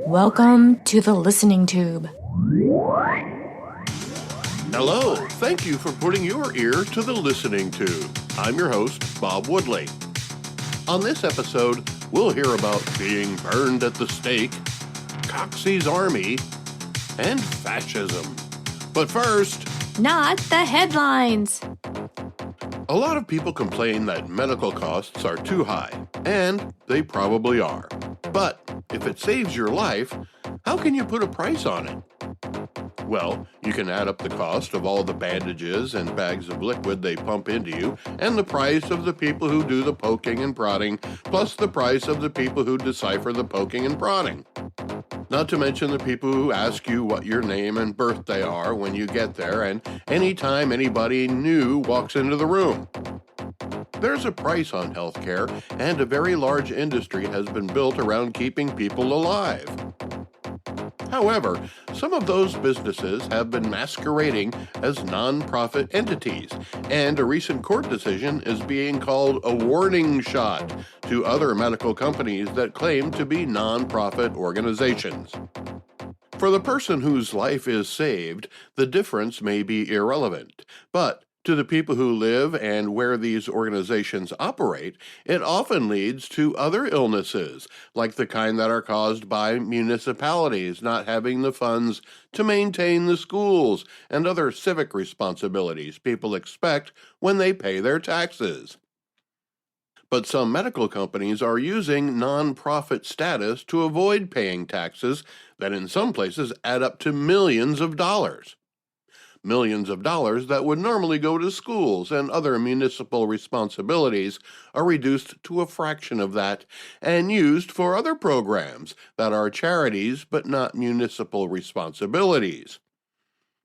Welcome to the listening tube. Hello, thank you for putting your ear to the listening tube. I'm your host, Bob Woodley. On this episode, we'll hear about being burned at the stake, Coxey's Army, and fascism. But first, Not the headlines. a lot of people complain that medical costs are too high, and they probably are. But if it saves your life, how can you put a price on it? Well, you can add up the cost of all the bandages and bags of liquid they pump into you, and the price of the people who do the poking and prodding, plus the price of the people who decipher the poking and prodding. Not to mention the people who ask you what your name and birthday are when you get there, and anytime anybody new walks into the room. There's a price on healthcare, and a very large industry has been built around keeping people alive. However, some of those businesses have been masquerading as non-profit entities, and a recent court decision is being called a warning shot to other medical companies that claim to be non-profit organizations. For the person whose life is saved, the difference may be irrelevant, but to the people who live and where these organizations operate, it often leads to other illnesses, like the kind that are caused by municipalities not having the funds to maintain the schools and other civic responsibilities people expect when they pay their taxes. But some medical companies are using non-profit status to avoid paying taxes that in some places add up to millions of dollars. Millions of dollars that would normally go to schools and other municipal responsibilities are reduced to a fraction of that and used for other programs that are charities but not municipal responsibilities.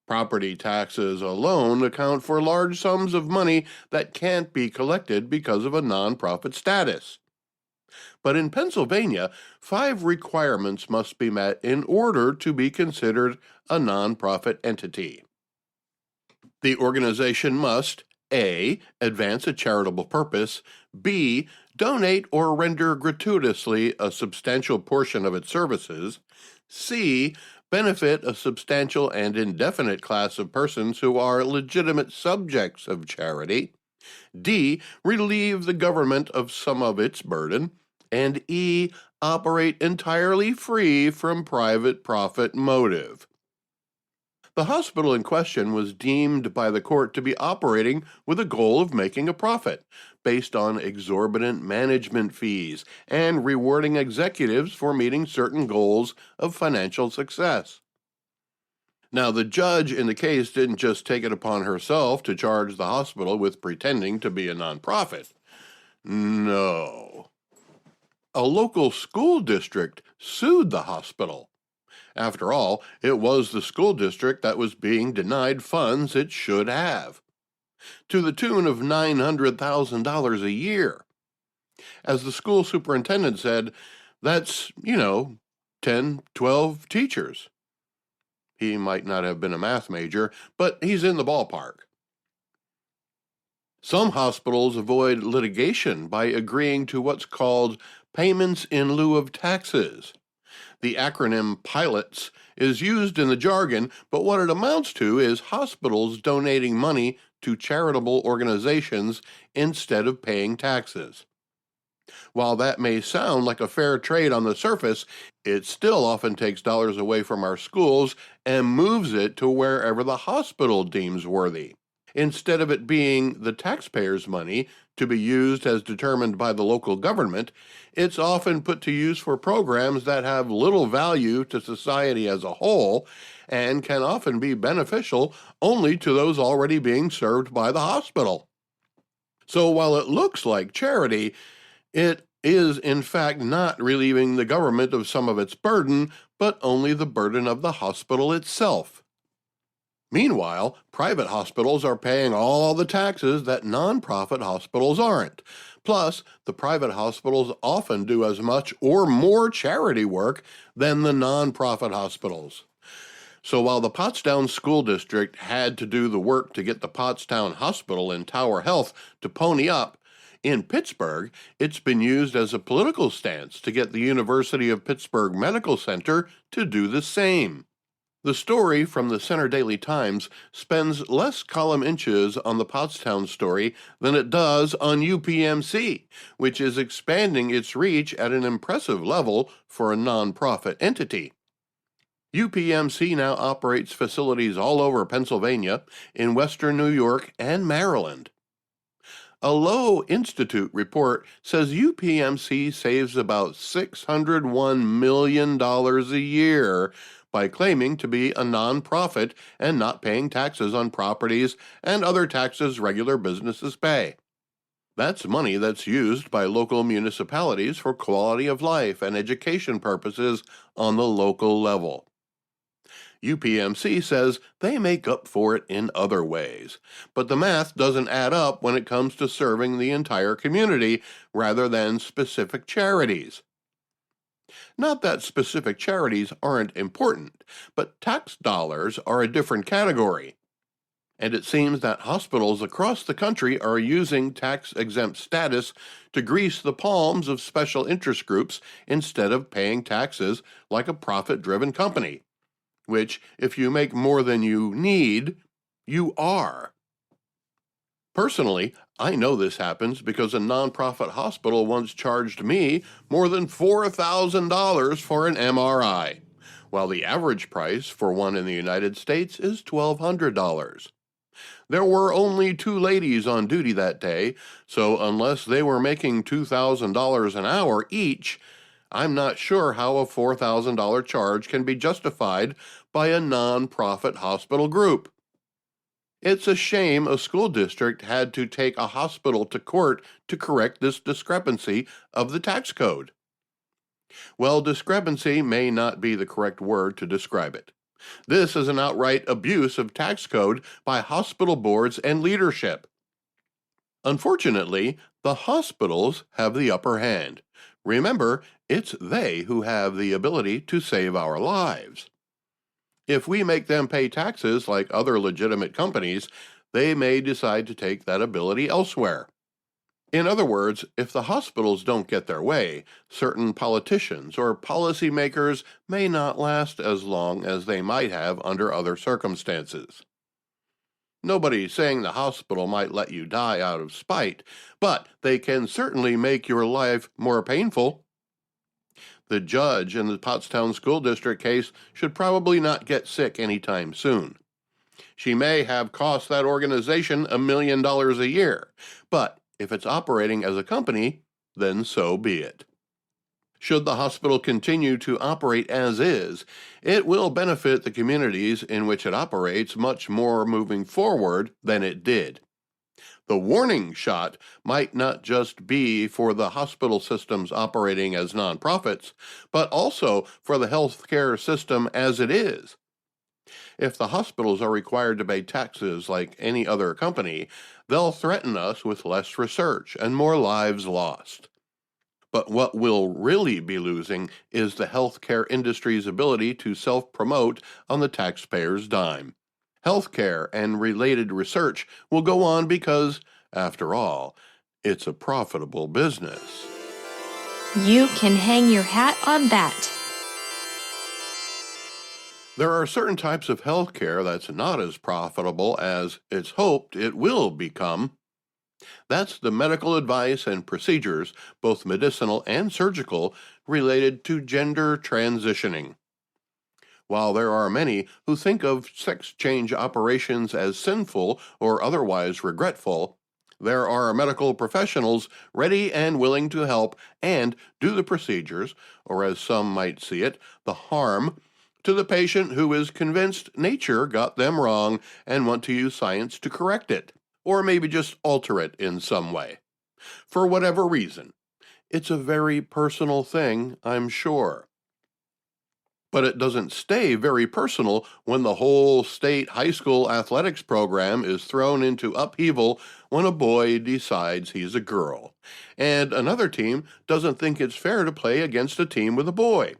Property taxes alone account for large sums of money that can't be collected because of a nonprofit status. But in Pennsylvania, 5 requirements must be met in order to be considered a nonprofit entity. The organization must A. Advance a charitable purpose, B. Donate or render gratuitously a substantial portion of its services, C. Benefit a substantial and indefinite class of persons who are legitimate subjects of charity, D. Relieve the government of some of its burden, and E. Operate entirely free from private profit motive. The hospital in question was deemed by the court to be operating with a goal of making a profit, based on exorbitant management fees and rewarding executives for meeting certain goals of financial success. Now, the judge in the case didn't just take it upon herself to charge the hospital with pretending to be a nonprofit. No. A local school district sued the hospital. After all, it was the school district that was being denied funds it should have, to the tune of $900,000 a year. As the school superintendent said, that's, 10, 12 teachers. He might not have been a math major, but he's in the ballpark. Some hospitals avoid litigation by agreeing to what's called payments in lieu of taxes. The acronym PILOTS is used in the jargon, but what it amounts to is hospitals donating money to charitable organizations instead of paying taxes. While that may sound like a fair trade on the surface, it still often takes dollars away from our schools and moves it to wherever the hospital deems worthy. Instead of it being the taxpayers' money to be used as determined by the local government, it's often put to use for programs that have little value to society as a whole and can often be beneficial only to those already being served by the hospital. So while it looks like charity, it is in fact not relieving the government of some of its burden, but only the burden of the hospital itself. Meanwhile, private hospitals are paying all the taxes that nonprofit hospitals aren't. Plus, the private hospitals often do as much or more charity work than the nonprofit hospitals. So while the Pottstown School District had to do the work to get the Pottstown Hospital and Tower Health to pony up, In Pittsburgh, it's been used as a political stance to get the University of Pittsburgh Medical Center to do the same. The story from the Center Daily Times spends less column inches on the Pottstown story than it does on UPMC, which is expanding its reach at an impressive level for a nonprofit entity. UPMC now operates facilities all over Pennsylvania, in western New York, and Maryland. A Lowe Institute report says UPMC saves about $601 million a year by claiming to be a nonprofit and not paying taxes on properties and other taxes regular businesses pay. That's money that's used by local municipalities for quality of life and education purposes on the local level. UPMC says they make up for it in other ways, but the math doesn't add up when it comes to serving the entire community rather than specific charities. Not that specific charities aren't important, but tax dollars are a different category. And it seems that hospitals across the country are using tax-exempt status to grease the palms of special interest groups instead of paying taxes like a profit-driven company, which, if you make more than you need, you are. Personally, I know this happens because a nonprofit hospital once charged me more than $4,000 for an MRI, while the average price for one in the United States is $1,200. There were only 2 ladies on duty that day, so unless they were making $2,000 an hour each, I'm not sure how a $4,000 charge can be justified by a non-profit hospital group. It's a shame a school district had to take a hospital to court to correct this discrepancy of the tax code. Well, discrepancy may not be the correct word to describe it. This is an outright abuse of tax code by hospital boards and leadership. Unfortunately, the hospitals have the upper hand. Remember, it's they who have the ability to save our lives. If we make them pay taxes like other legitimate companies, they may decide to take that ability elsewhere. In other words, if the hospitals don't get their way, certain politicians or policymakers may not last as long as they might have under other circumstances. Nobody's saying the hospital might let you die out of spite, but they can certainly make your life more painful. The judge in the Pottstown School District case should probably not get sick anytime soon. She may have cost that organization $1 million a year, but if it's operating as a company, then so be it. Should the hospital continue to operate as is, it will benefit the communities in which it operates much more moving forward than it did. The warning shot might not just be for the hospital systems operating as nonprofits, but also for the healthcare system as it is. If the hospitals are required to pay taxes like any other company, they'll threaten us with less research and more lives lost. But what we'll really be losing is the healthcare industry's ability to self-promote on the taxpayer's dime. Healthcare and related research will go on because, after all, it's a profitable business. You can hang your hat on that. There are certain types of healthcare that's not as profitable as it's hoped it will become. That's the medical advice and procedures, both medicinal and surgical, related to gender transitioning. While there are many who think of sex change operations as sinful or otherwise regretful, there are medical professionals ready and willing to help and do the procedures, or as some might see it, the harm, to the patient who is convinced nature got them wrong and want to use science to correct it, or maybe just alter it in some way. For whatever reason, it's a very personal thing, I'm sure. But it doesn't stay very personal when the whole state high school athletics program is thrown into upheaval when a boy decides he's a girl, and another team doesn't think it's fair to play against a team with a boy.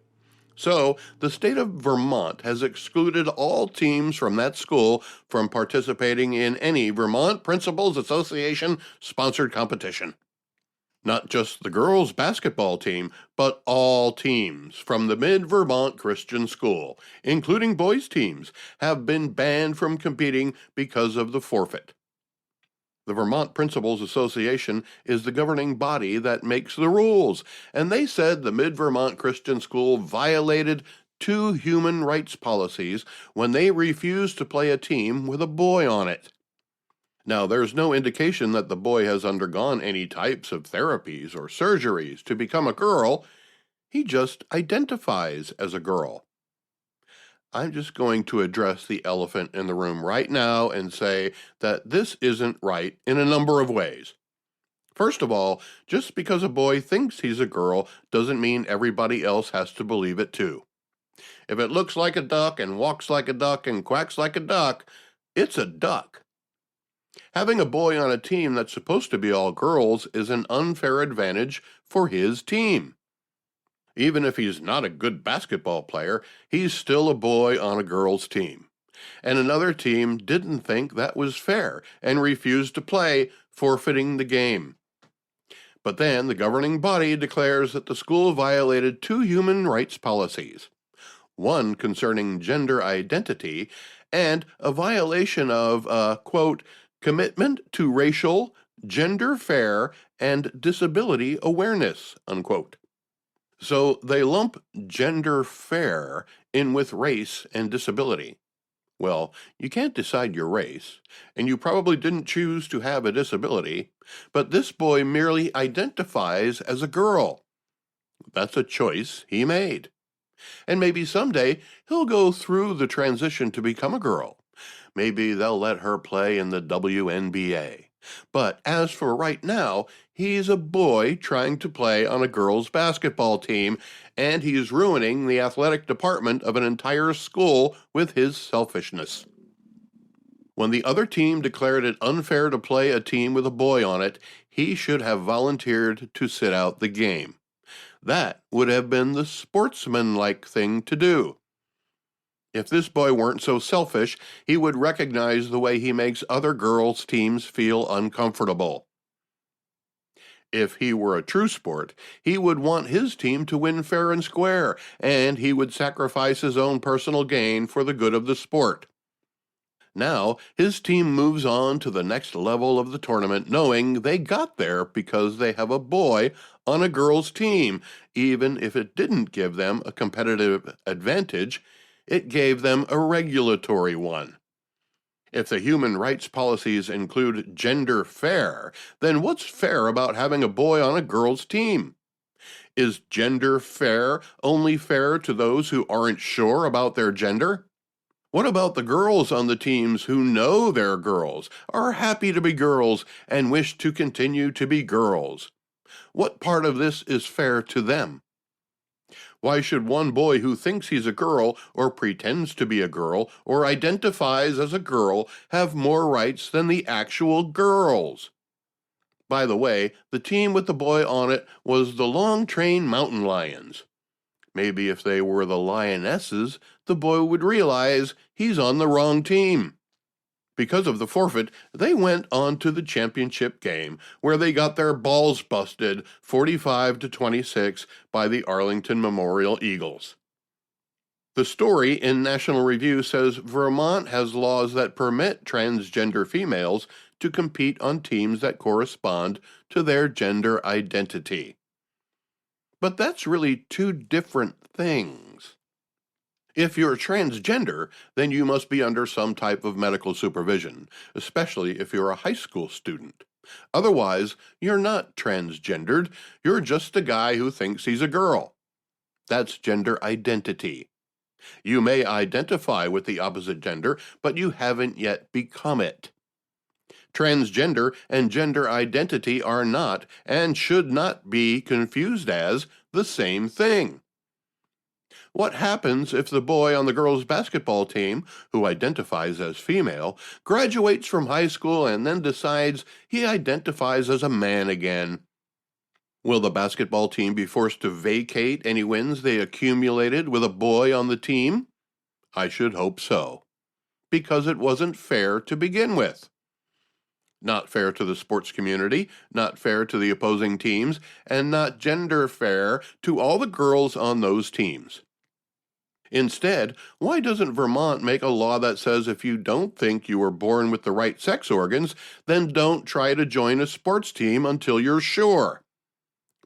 So, the state of Vermont has excluded all teams from that school from participating in any Vermont Principals Association sponsored competition. Not just the girls' basketball team, but all teams from the Mid-Vermont Christian School, including boys' teams, have been banned from competing because of the forfeit. The Vermont Principals Association is the governing body that makes the rules, and they said the Mid-Vermont Christian School violated two human rights policies when they refused to play a team with a boy on it. Now, there's no indication that the boy has undergone any types of therapies or surgeries to become a girl. He just identifies as a girl. I'm just going to address the elephant in the room right now and say that this isn't right in a number of ways. First of all, just because a boy thinks he's a girl doesn't mean everybody else has to believe it too. If it looks like a duck and walks like a duck and quacks like a duck, it's a duck. Having a boy on a team that's supposed to be all girls is an unfair advantage for his team. Even if he's not a good basketball player, he's still a boy on a girls' team. And another team didn't think that was fair and refused to play, forfeiting the game. But then the governing body declares that the school violated two human rights policies, one concerning gender identity and a violation of quote, commitment to racial, gender fair, and disability awareness, unquote. So they lump gender fair in with race and disability. Well, you can't decide your race, and you probably didn't choose to have a disability, but this boy merely identifies as a girl. That's a choice he made. And maybe someday he'll go through the transition to become a girl. Maybe they'll let her play in the WNBA. But as for right now, he's a boy trying to play on a girls' basketball team, and he's ruining the athletic department of an entire school with his selfishness. When the other team declared it unfair to play a team with a boy on it, he should have volunteered to sit out the game. That would have been the sportsmanlike thing to do. If this boy weren't so selfish, he would recognize the way he makes other girls' teams feel uncomfortable. If he were a true sport, he would want his team to win fair and square, and he would sacrifice his own personal gain for the good of the sport. Now, his team moves on to the next level of the tournament, knowing they got there because they have a boy on a girls' team. Even if it didn't give them a competitive advantage, it gave them a regulatory one. If the human rights policies include gender fair, then what's fair about having a boy on a girls' team? Is gender fair only fair to those who aren't sure about their gender? What about the girls on the teams who know they're girls, are happy to be girls, and wish to continue to be girls? What part of this is fair to them? Why should one boy who thinks he's a girl, or pretends to be a girl, or identifies as a girl, have more rights than the actual girls? By the way, the team with the boy on it was the Long Train Mountain Lions. Maybe if they were the Lionesses, the boy would realize he's on the wrong team. Because of the forfeit, they went on to the championship game, where they got their balls busted 45-26 by the Arlington Memorial Eagles. The story in National Review says Vermont has laws that permit transgender females to compete on teams that correspond to their gender identity. But that's really two different things. If you're transgender, then you must be under some type of medical supervision, especially if you're a high school student. Otherwise, you're not transgendered, you're just a guy who thinks he's a girl. That's gender identity. You may identify with the opposite gender, but you haven't yet become it. Transgender and gender identity are not, and should not be confused as, the same thing. What happens if the boy on the girls' basketball team, who identifies as female, graduates from high school and then decides he identifies as a man again? Will the basketball team be forced to vacate any wins they accumulated with a boy on the team? I should hope so, because it wasn't fair to begin with. Not fair to the sports community, not fair to the opposing teams, and not gender fair to all the girls on those teams. Instead, why doesn't Vermont make a law that says if you don't think you were born with the right sex organs, then don't try to join a sports team until you're sure?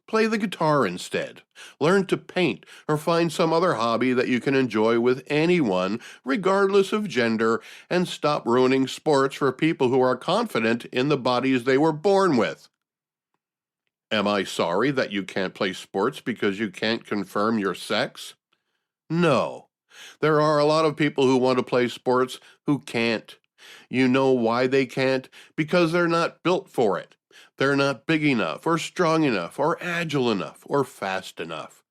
Play the guitar instead. Learn to paint or find some other hobby that you can enjoy with anyone, regardless of gender, and stop ruining sports for people who are confident in the bodies they were born with. Am I sorry that you can't play sports because you can't confirm your sex? No. There are a lot of people who want to play sports who can't. You know why they can't? Because they're not built for it. They're not big enough, or strong enough, or agile enough, or fast enough.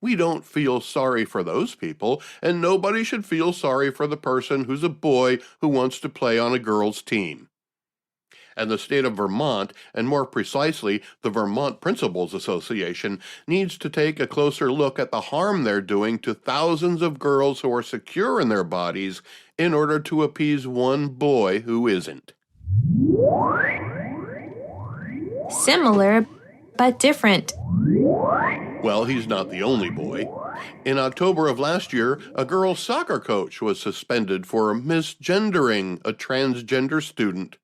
We don't feel sorry for those people, and nobody should feel sorry for the person who's a boy who wants to play on a girl's team. And the state of Vermont, and more precisely, the Vermont Principals Association, needs to take a closer look at the harm they're doing to thousands of girls who are secure in their bodies in order to appease one boy who isn't. Similar, but different. Well, he's not the only boy. In October of last year, a girls' soccer coach was suspended for misgendering a transgender student.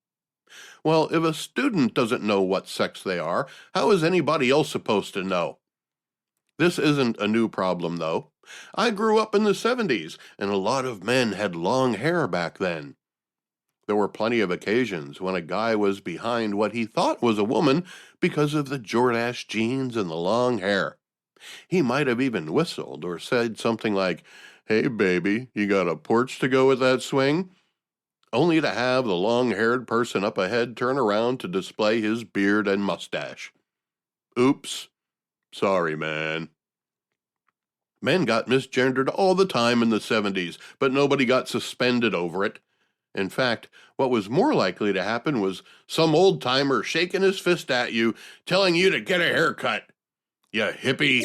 Well, if a student doesn't know what sex they are, how is anybody else supposed to know? This isn't a new problem, though. I grew up in the 70s, and a lot of men had long hair back then. There were plenty of occasions when a guy was behind what he thought was a woman because of the Jordache jeans and the long hair. He might have even whistled or said something like, "Hey, baby, you got a porch to go with that swing?" Only to have the long-haired person up ahead turn around to display his beard and mustache. Oops. Sorry, man. Men got misgendered all the time in the 70s, but nobody got suspended over it. In fact, what was more likely to happen was some old-timer shaking his fist at you, telling you to get a haircut. You hippie.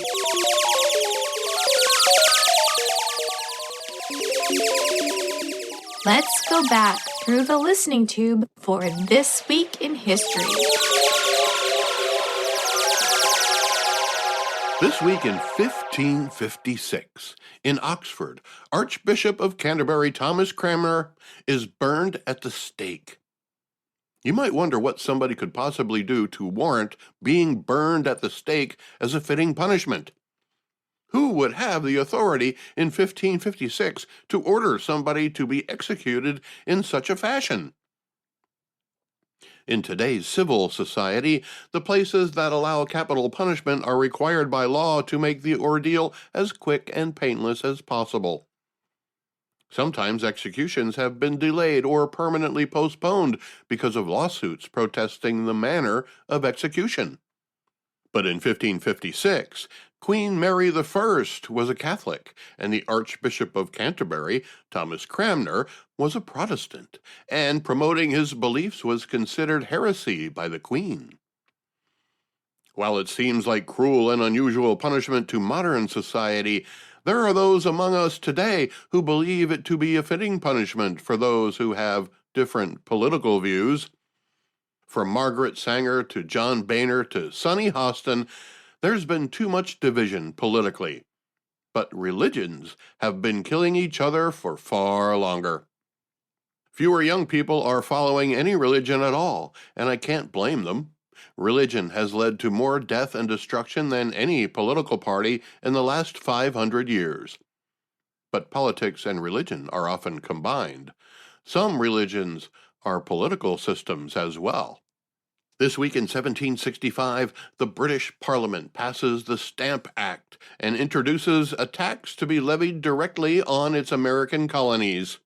Let's go back through the listening tube for This Week in History. This week in 1556, in Oxford, Archbishop of Canterbury Thomas Cranmer is burned at the stake. You might wonder what somebody could possibly do to warrant being burned at the stake as a fitting punishment. Who would have the authority in 1556 to order somebody to be executed in such a fashion? In today's civil society, the places that allow capital punishment are required by law to make the ordeal as quick and painless as possible. Sometimes executions have been delayed or permanently postponed because of lawsuits protesting the manner of execution. But in 1556, Queen Mary I was a Catholic, and the Archbishop of Canterbury, Thomas Cranmer, was a Protestant, and promoting his beliefs was considered heresy by the Queen. While it seems like cruel and unusual punishment to modern society, there are those among us today who believe it to be a fitting punishment for those who have different political views. From Margaret Sanger to John Boehner to Sonny Hostin, there's been too much division politically. But religions have been killing each other for far longer. Fewer young people are following any religion at all, and I can't blame them. Religion has led to more death and destruction than any political party in the last 500 years. But politics and religion are often combined. Some religions are political systems as well. This week in 1765, the British Parliament passes the Stamp Act and introduces a tax to be levied directly on its American colonies.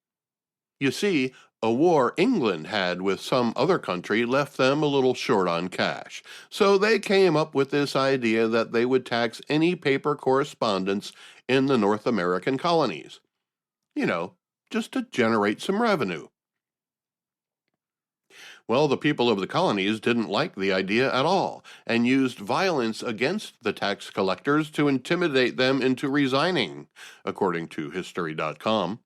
You see, a war England had with some other country left them a little short on cash, so they came up with this idea that they would tax any paper correspondence in the North American colonies. Just to generate some revenue. Well, the people of the colonies didn't like the idea at all and used violence against the tax collectors to intimidate them into resigning, according to History.com.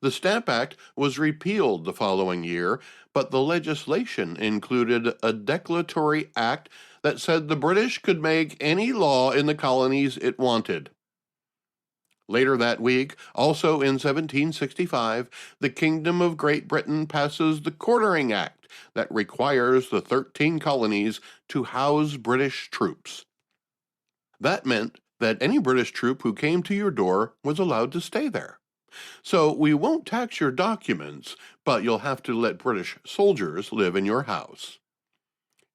The Stamp Act was repealed the following year, but the legislation included a declaratory act that said the British could make any law in the colonies it wanted. Later that week, also in 1765, the Kingdom of Great Britain passes the Quartering Act that requires the 13 colonies to house British troops. That meant that any British troop who came to your door was allowed to stay there. So we won't tax your documents, but you'll have to let British soldiers live in your house.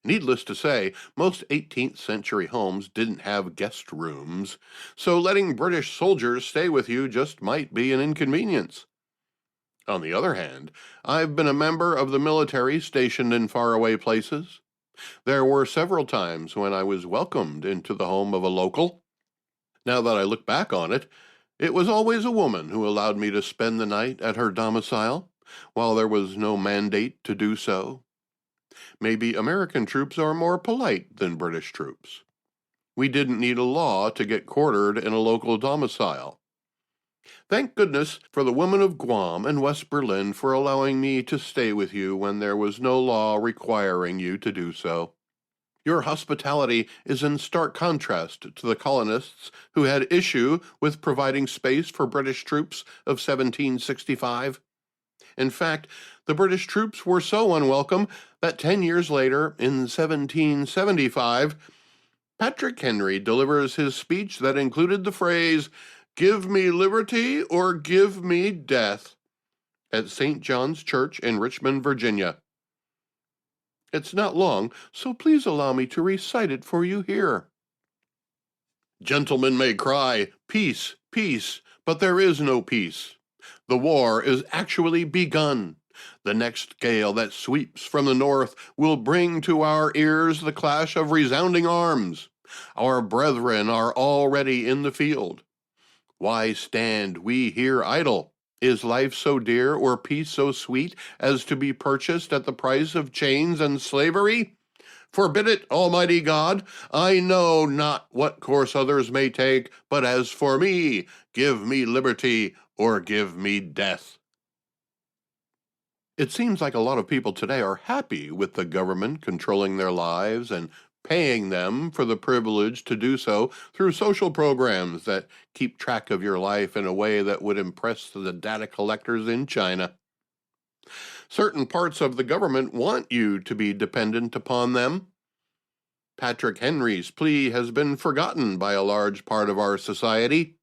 Needless to say, most 18th century homes didn't have guest rooms, so letting British soldiers stay with you just might be an inconvenience. On the other hand, I've been a member of the military stationed in faraway places. There were several times when I was welcomed into the home of a local. Now that I look back on it, it was always a woman who allowed me to spend the night at her domicile, while there was no mandate to do so. Maybe American troops are more polite than British troops. We didn't need a law to get quartered in a local domicile. Thank goodness for the women of Guam and West Berlin for allowing me to stay with you when there was no law requiring you to do so. Your hospitality is in stark contrast to the colonists who had issue with providing space for British troops of 1765. In fact, the British troops were so unwelcome that 10 years later, in 1775, Patrick Henry delivers his speech that included the phrase, "Give me liberty or give me death," at St. John's Church in Richmond, Virginia. It's not long, so please allow me to recite it for you here. Gentlemen may cry, "Peace, peace," but there is no peace. The war is actually begun. The next gale that sweeps from the north will bring to our ears the clash of resounding arms. Our brethren are already in the field. Why stand we here idle? Is life so dear or peace so sweet as to be purchased at the price of chains and slavery? Forbid it, Almighty God. I know not what course others may take, but as for me, give me liberty or give me death. It seems like a lot of people today are happy with the government controlling their lives and paying them for the privilege to do so through social programs that keep track of your life in a way that would impress the data collectors in China. Certain parts of the government want you to be dependent upon them. Patrick Henry's plea has been forgotten by a large part of our society.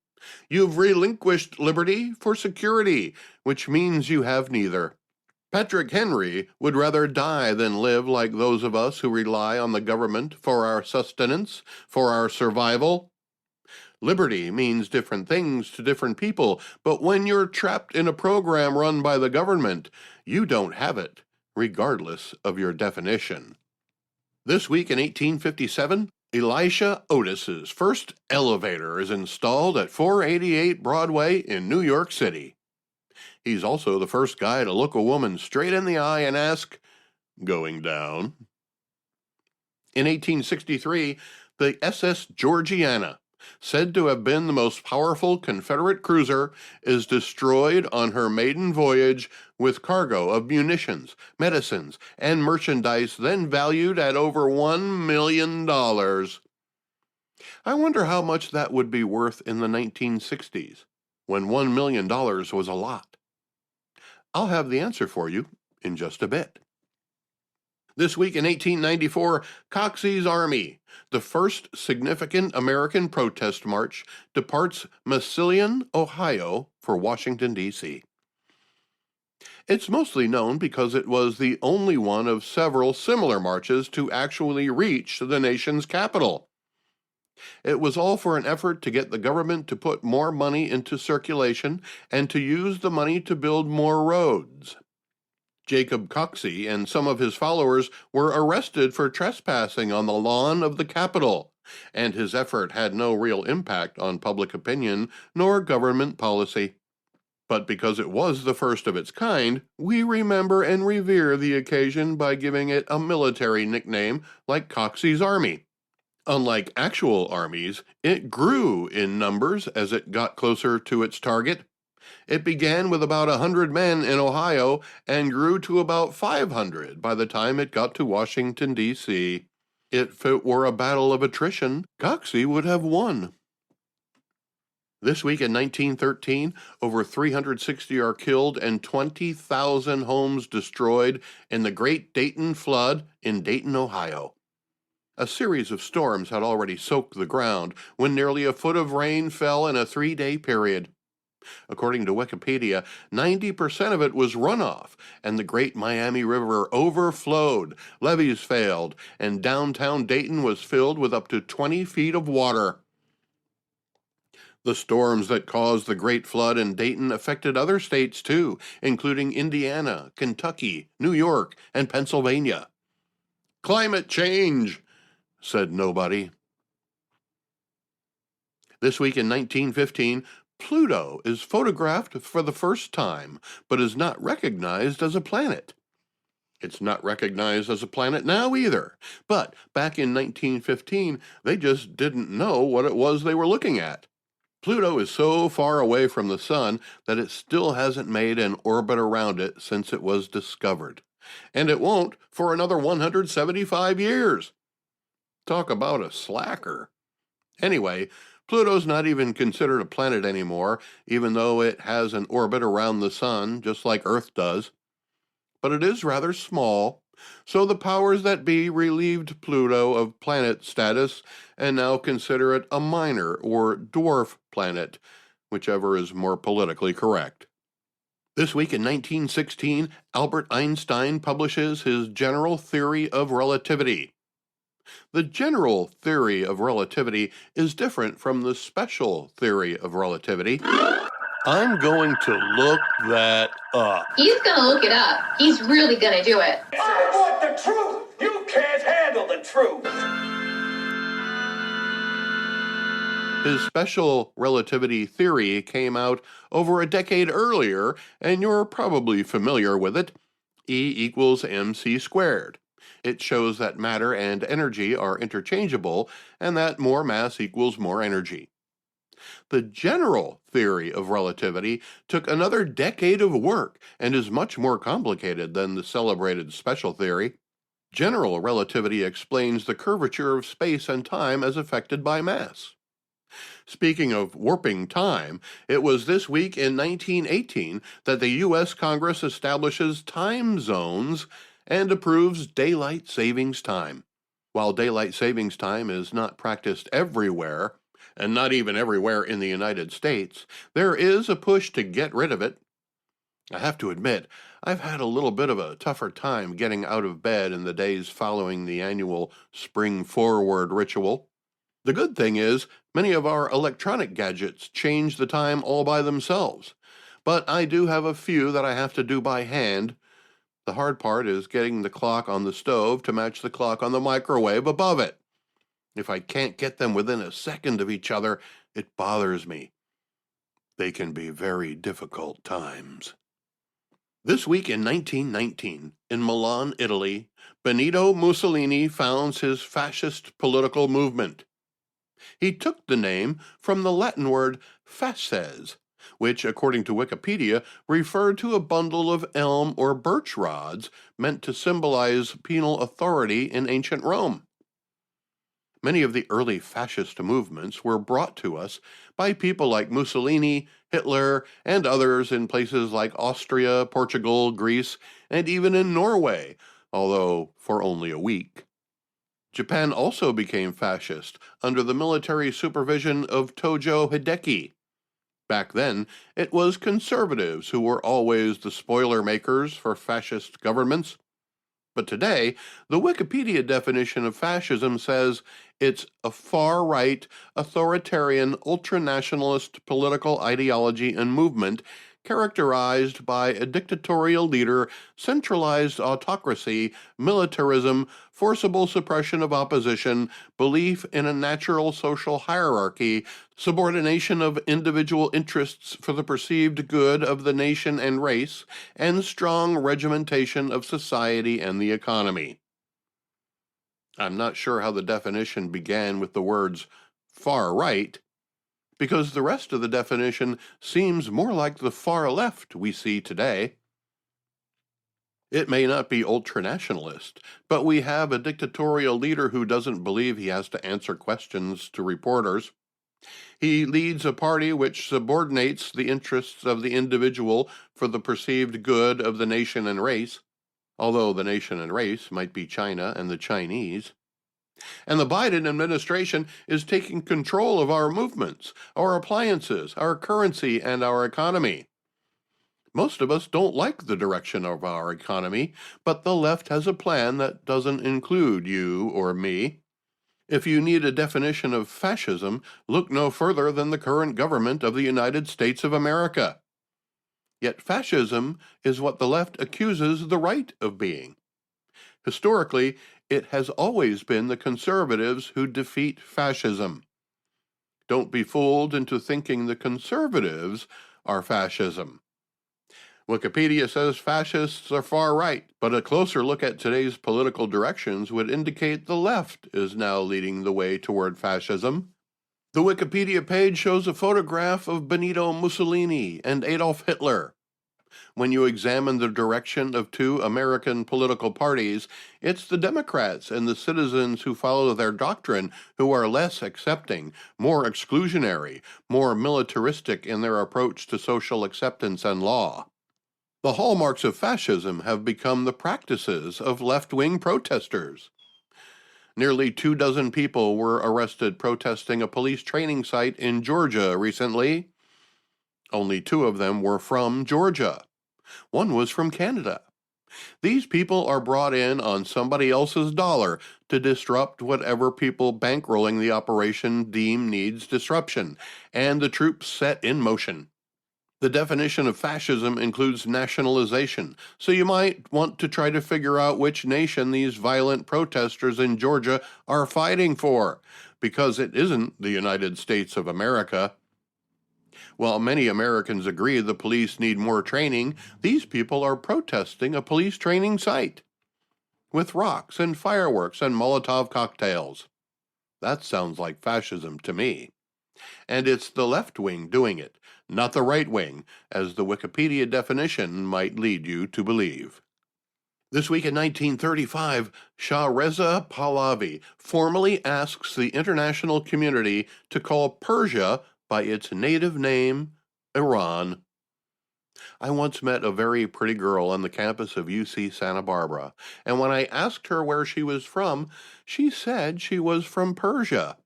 You've relinquished liberty for security, which means you have neither. Patrick Henry would rather die than live like those of us who rely on the government for our sustenance, for our survival. Liberty means different things to different people, but when you're trapped in a program run by the government, you don't have it, regardless of your definition. This week in 1857, Elisha Otis's first elevator is installed at 488 Broadway in New York City. He's also the first guy to look a woman straight in the eye and ask, "Going down?" In 1863, the SS Georgiana, said to have been the most powerful Confederate cruiser, is destroyed on her maiden voyage with cargo of munitions, medicines, and merchandise then valued at over $1 million. I wonder how much that would be worth in the 1960s, when $1 million was a lot. I'll have the answer for you in just a bit. This week in 1894, Coxey's Army, the first significant American protest march, departs Massillon, Ohio, for Washington, D.C. It's mostly known because it was the only one of several similar marches to actually reach the nation's capital. It was all for an effort to get the government to put more money into circulation and to use the money to build more roads. Jacob Coxey and some of his followers were arrested for trespassing on the lawn of the Capitol, and his effort had no real impact on public opinion nor government policy. But because it was the first of its kind, we remember and revere the occasion by giving it a military nickname like Coxey's Army. Unlike actual armies, it grew in numbers as it got closer to its target. It began with about 100 men in Ohio and grew to about 500 by the time it got to Washington, D.C. If it were a battle of attrition, Coxey would have won. This week in 1913, over 360 are killed and 20,000 homes destroyed in the Great Dayton Flood in Dayton, Ohio. A series of storms had already soaked the ground when nearly a foot of rain fell in a 3-day period. According to Wikipedia, 90% of it was runoff, and the Great Miami River overflowed, levees failed, and downtown Dayton was filled with up to 20 feet of water. The storms that caused the Great Flood in Dayton affected other states too, including Indiana, Kentucky, New York, and Pennsylvania. Climate change, said nobody. This week in 1915, Pluto is photographed for the first time, but is not recognized as a planet. It's not recognized as a planet now either, but back in 1915, they just didn't know what it was they were looking at. Pluto is so far away from the Sun that it still hasn't made an orbit around it since it was discovered, and it won't for another 175 years. Talk about a slacker. Anyway, Pluto's not even considered a planet anymore, even though it has an orbit around the Sun, just like Earth does. But it is rather small, so the powers that be relieved Pluto of planet status and now consider it a minor or dwarf planet, whichever is more politically correct. This week in 1916, Albert Einstein publishes his general theory of relativity. The general theory of relativity is different from the special theory of relativity. I'm going to look that up. He's going to look it up. He's really going to do it. I want the truth. You can't handle the truth. His special relativity theory came out over a decade earlier, and you're probably familiar with it. E equals mc squared. It shows that matter and energy are interchangeable, and that more mass equals more energy. The general theory of relativity took another decade of work and is much more complicated than the celebrated special theory. General relativity explains the curvature of space and time as affected by mass. Speaking of warping time, it was this week in 1918 that the U.S. Congress establishes time zones and approves daylight savings time. While daylight savings time is not practiced everywhere, and not even everywhere in the United States, there is a push to get rid of it. I have to admit, I've had a little bit of a tougher time getting out of bed in the days following the annual Spring Forward ritual. The good thing is, many of our electronic gadgets change the time all by themselves, but I do have a few that I have to do by hand. The hard part is getting the clock on the stove to match the clock on the microwave above it. If I can't get them within a second of each other, it bothers me. They can be very difficult times. This week in 1919, in Milan, Italy, Benito Mussolini founds his fascist political movement. He took the name from the Latin word fasces, which, according to Wikipedia, referred to a bundle of elm or birch rods meant to symbolize penal authority in ancient Rome. Many of the early fascist movements were brought to us by people like Mussolini, Hitler, and others in places like Austria, Portugal, Greece, and even in Norway, although for only a week. Japan also became fascist under the military supervision of Tojo Hideki. Back then, it was conservatives who were always the spoiler makers for fascist governments. But today, the Wikipedia definition of fascism says it's a far-right, authoritarian, ultranationalist political ideology and movement characterized by a dictatorial leader, centralized autocracy, militarism, forcible suppression of opposition, belief in a natural social hierarchy, subordination of individual interests for the perceived good of the nation and race, and strong regimentation of society and the economy. I'm not sure how the definition began with the words far right, because the rest of the definition seems more like the far left we see today. It may not be ultranationalist, but we have a dictatorial leader who doesn't believe he has to answer questions to reporters. He leads a party which subordinates the interests of the individual for the perceived good of the nation and race, although the nation and race might be China and the Chinese. And the Biden administration is taking control of our movements, our appliances, our currency, and our economy. Most of us don't like the direction of our economy, but the left has a plan that doesn't include you or me. If you need a definition of fascism, look no further than the current government of the United States of America. Yet fascism is what the left accuses the right of being. Historically, it has always been the conservatives who defeat fascism. Don't be fooled into thinking the conservatives are fascism. Wikipedia says fascists are far right, but a closer look at today's political directions would indicate the left is now leading the way toward fascism. The Wikipedia page shows a photograph of Benito Mussolini and Adolf Hitler. When you examine the direction of two American political parties, it's the Democrats and the citizens who follow their doctrine who are less accepting, more exclusionary, more militaristic in their approach to social acceptance and law. The hallmarks of fascism have become the practices of left-wing protesters. Nearly 24 people were arrested protesting a police training site in Georgia recently. Only 2 of them were from Georgia. One was from Canada. These people are brought in on somebody else's dollar to disrupt whatever people bankrolling the operation deem needs disruption, and the troops set in motion. The definition of fascism includes nationalization, so you might want to try to figure out which nation these violent protesters in Georgia are fighting for, because it isn't the United States of America. While many Americans agree the police need more training, these people are protesting a police training site with rocks and fireworks and Molotov cocktails. That sounds like fascism to me. And it's the left wing doing it, not the right wing, as the Wikipedia definition might lead you to believe. This week in 1935, Shah Reza Pahlavi formally asks the international community to call Persia by its native name, Iran. I once met a very pretty girl on the campus of UC Santa Barbara, and when I asked her where she was from, she said she was from Persia.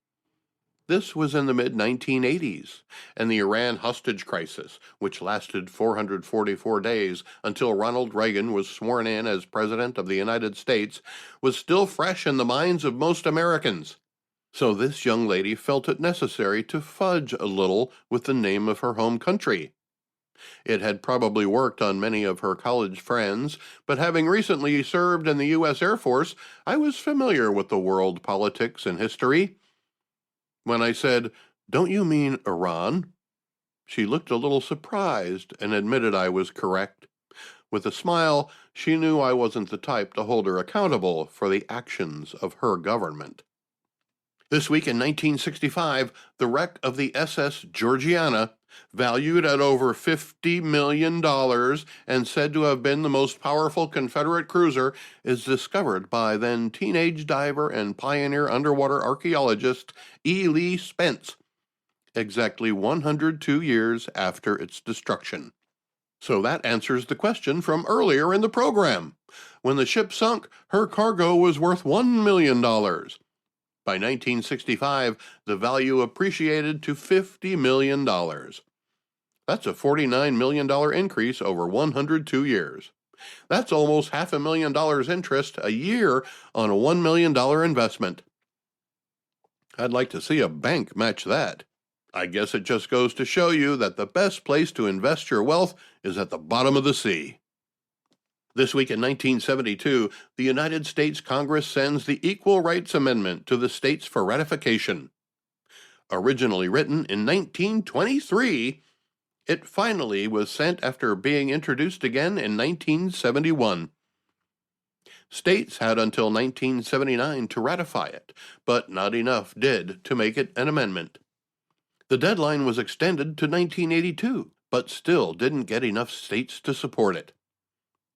This was in the mid-1980s, and the Iran hostage crisis, which lasted 444 days until Ronald Reagan was sworn in as President of the United States, was still fresh in the minds of most Americans. So this young lady felt it necessary to fudge a little with the name of her home country. It had probably worked on many of her college friends, but having recently served in the U.S. Air Force, I was familiar with the world politics and history. When I said, "Don't you mean Iran?" she looked a little surprised and admitted I was correct. With a smile, she knew I wasn't the type to hold her accountable for the actions of her government. This week in 1965, the wreck of the SS Georgiana, valued at over $50 million and said to have been the most powerful Confederate cruiser, is discovered by then teenage diver and pioneer underwater archaeologist E. Lee Spence, exactly 102 years after its destruction. So that answers the question from earlier in the program. When the ship sunk, her cargo was worth $1 million. By 1965, the value appreciated to $50 million. That's a $49 million increase over 102 years. That's almost $500,000 interest a year on a $1 million investment. I'd like to see a bank match that. I guess it just goes to show you that the best place to invest your wealth is at the bottom of the sea. This week in 1972, the United States Congress sends the Equal Rights Amendment to the states for ratification. Originally written in 1923, it finally was sent after being introduced again in 1971. States had until 1979 to ratify it, but not enough did to make it an amendment. The deadline was extended to 1982, but still didn't get enough states to support it.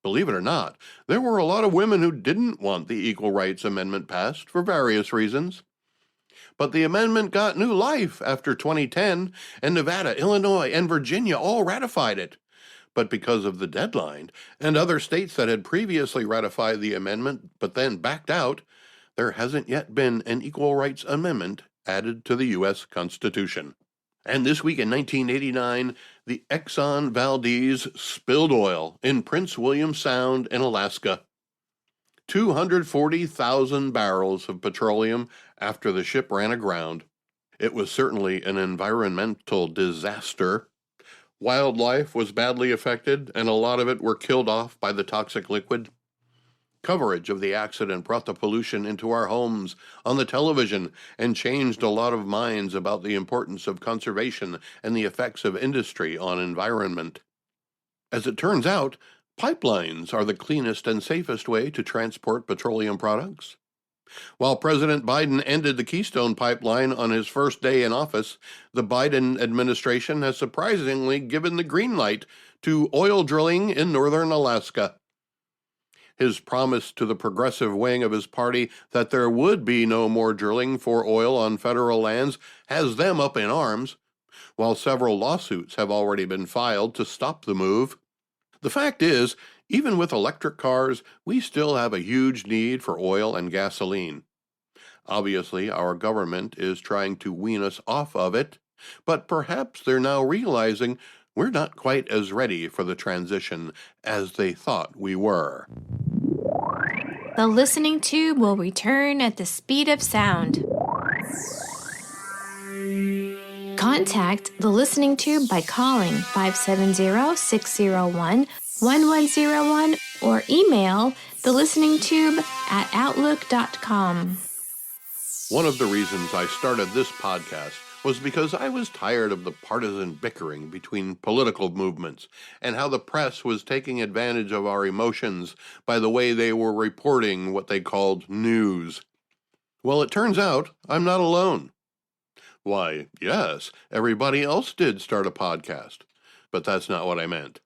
Believe it or not, there were a lot of women who didn't want the Equal Rights Amendment passed for various reasons. But the amendment got new life after 2010, and Nevada, Illinois, and Virginia all ratified it. But because of the deadline, and other states that had previously ratified the amendment but then backed out, there hasn't yet been an Equal Rights Amendment added to the U.S. Constitution. And this week in 1989, the Exxon Valdez spilled oil in Prince William Sound in Alaska. 240,000 barrels of petroleum after the ship ran aground. It was certainly an environmental disaster. Wildlife was badly affected, and a lot of it were killed off by the toxic liquid. Coverage of the accident brought the pollution into our homes, on the television, and changed a lot of minds about the importance of conservation and the effects of industry on environment. As it turns out, pipelines are the cleanest and safest way to transport petroleum products. While President Biden ended the Keystone Pipeline on his first day in office, the Biden administration has surprisingly given the green light to oil drilling in northern Alaska. His promise to the progressive wing of his party that there would be no more drilling for oil on federal lands has them up in arms, while several lawsuits have already been filed to stop the move. The fact is, even with electric cars, we still have a huge need for oil and gasoline. Obviously, our government is trying to wean us off of it, but perhaps they're now realizing we're not quite as ready for the transition as they thought we were. The listening tube will return at the speed of sound. Contact the listening tube by calling 570-601-1101 or email thelisteningtube@outlook.com. One of the reasons I started this podcast was because I was tired of the partisan bickering between political movements and how the press was taking advantage of our emotions by the way they were reporting what they called news. Well, it turns out I'm not alone. Why, yes, everybody else did start a podcast, but that's not what I meant.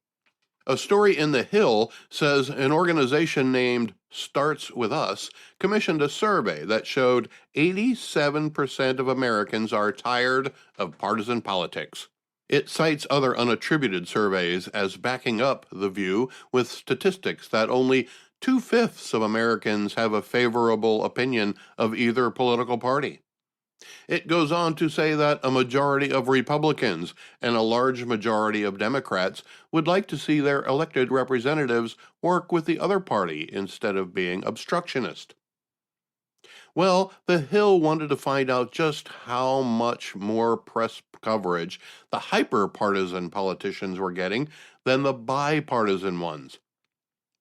A story in The Hill says an organization named Starts With Us commissioned a survey that showed 87% of Americans are tired of partisan politics. It cites other unattributed surveys as backing up the view with statistics that only 2/5 of Americans have a favorable opinion of either political party. It goes on to say that a majority of Republicans and a large majority of Democrats would like to see their elected representatives work with the other party instead of being obstructionist. Well, The Hill wanted to find out just how much more press coverage the hyper-partisan politicians were getting than the bipartisan ones.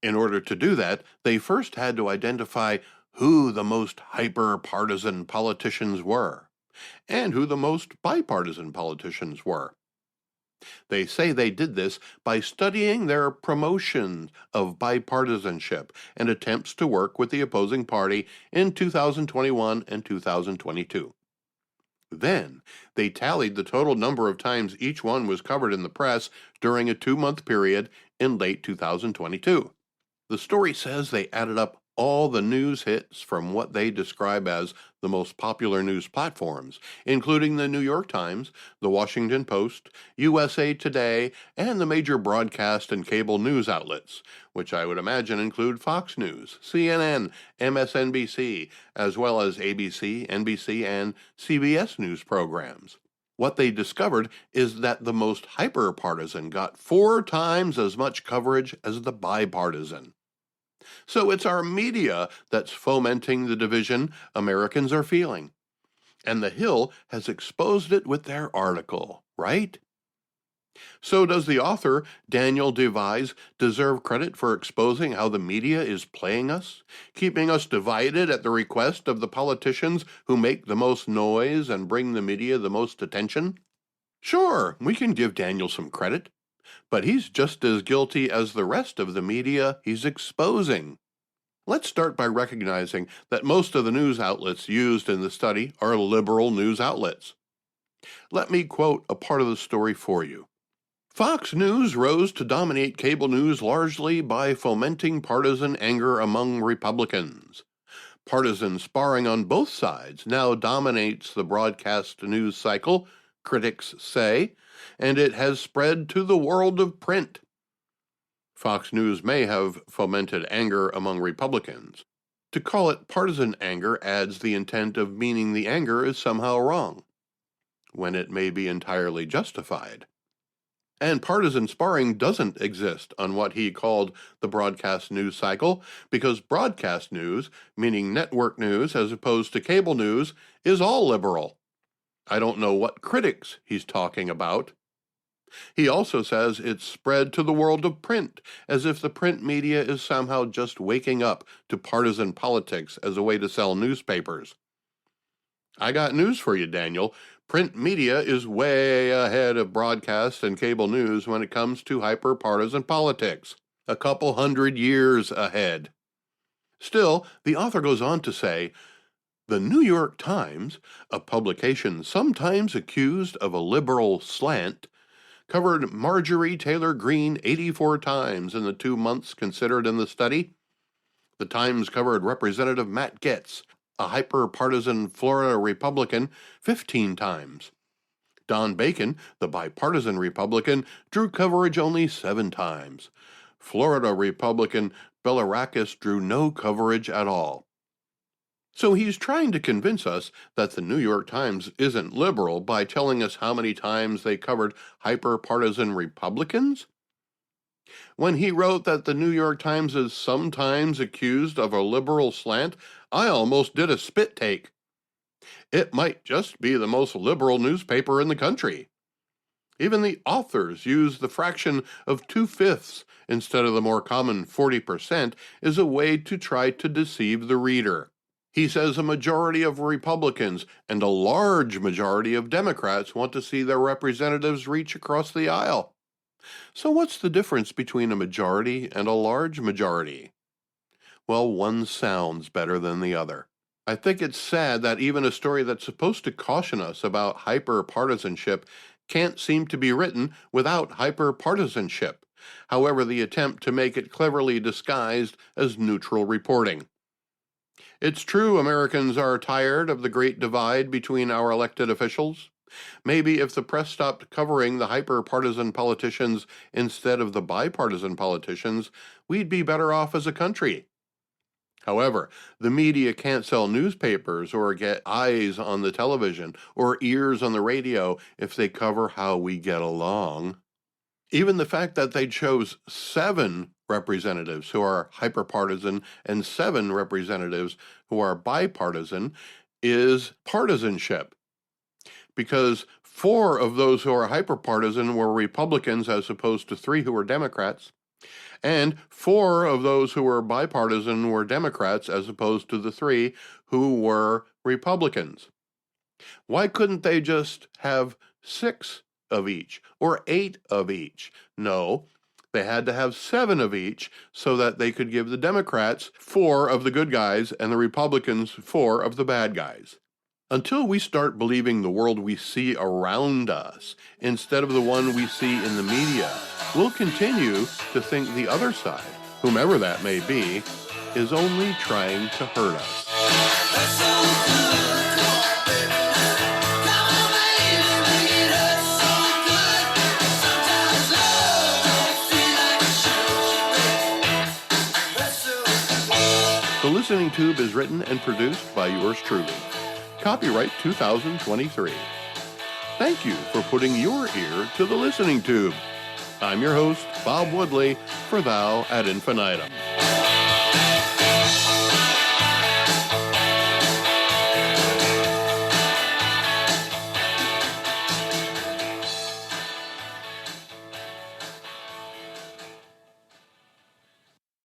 In order to do that, they first had to identify who the most hyper-partisan politicians were, and who the most bipartisan politicians were. They say they did this by studying their promotion of bipartisanship and attempts to work with the opposing party in 2021 and 2022. Then, they tallied the total number of times each one was covered in the press during a 2-month period in late 2022. The story says they added up all the news hits from what they describe as the most popular news platforms, including the New York Times, the Washington Post, USA Today, and the major broadcast and cable news outlets, which I would imagine include Fox News, CNN, MSNBC, as well as ABC, NBC, and CBS news programs. What they discovered is that the most hyper-partisan got 4 times as much coverage as the bipartisan. So it's our media that's fomenting the division Americans are feeling. And The Hill has exposed it with their article, right? So does the author, Daniel DeVise, deserve credit for exposing how the media is playing us, keeping us divided at the request of the politicians who make the most noise and bring the media the most attention? Sure, we can give Daniel some credit. But he's just as guilty as the rest of the media he's exposing. Let's start by recognizing that most of the news outlets used in the study are liberal news outlets. Let me quote a part of the story for you. Fox News rose to dominate cable news largely by fomenting partisan anger among Republicans. Partisan sparring on both sides now dominates the broadcast news cycle, critics say, and it has spread to the world of print. Fox News may have fomented anger among Republicans. To call it partisan anger adds the intent of meaning the anger is somehow wrong, when it may be entirely justified. And partisan sparring doesn't exist on what he called the broadcast news cycle, because broadcast news, meaning network news as opposed to cable news, is all liberal. I don't know what critics he's talking about. He also says it's spread to the world of print, as if the print media is somehow just waking up to partisan politics as a way to sell newspapers. I got news for you, Daniel. Print media is way ahead of broadcast and cable news when it comes to hyper-partisan politics. A couple 100 years ahead. Still, the author goes on to say, the New York Times, a publication sometimes accused of a liberal slant, covered Marjorie Taylor Greene 84 times in the 2 months considered in the study. The Times covered Representative Matt Gaetz, a hyper-partisan Florida Republican, 15 times. Don Bacon, the bipartisan Republican, drew coverage only 7 times. Florida Republican Belarakis drew no coverage at all. So he's trying to convince us that the New York Times isn't liberal by telling us how many times they covered hyper-partisan Republicans? When he wrote that the New York Times is sometimes accused of a liberal slant, I almost did a spit take. It might just be the most liberal newspaper in the country. Even the authors use the fraction of 2/5 instead of the more common 40% as a way to try to deceive the reader. He says a majority of Republicans and a large majority of Democrats want to see their representatives reach across the aisle. So what's the difference between a majority and a large majority? Well, one sounds better than the other. I think it's sad that even a story that's supposed to caution us about hyper-partisanship can't seem to be written without hyper-partisanship, however the attempt to make it cleverly disguised as neutral reporting. It's true Americans are tired of the great divide between our elected officials. Maybe if the press stopped covering the hyper-partisan politicians instead of the bipartisan politicians, we'd be better off as a country. However, the media can't sell newspapers or get eyes on the television or ears on the radio if they cover how we get along. Even the fact that they chose 7 representatives who are hyperpartisan and 7 representatives who are bipartisan is partisanship. Because 4 of those who are hyperpartisan were Republicans as opposed to 3 who were Democrats, and 4 of those who were bipartisan were Democrats as opposed to the 3 who were Republicans. Why couldn't they just have 6 of each or 8 of each? No, they had to have 7 of each so that they could give the Democrats 4 of the good guys and the Republicans 4 of the bad guys. Until we start believing the world we see around us instead of the one we see in the media, we'll continue to think the other side, whomever that may be, is only trying to hurt us. The Listening Tube is written and produced by yours truly. Copyright 2023. Thank you for putting your ear to the Listening Tube. I'm your host, Bob Woodley, for Thou ad Infinitum.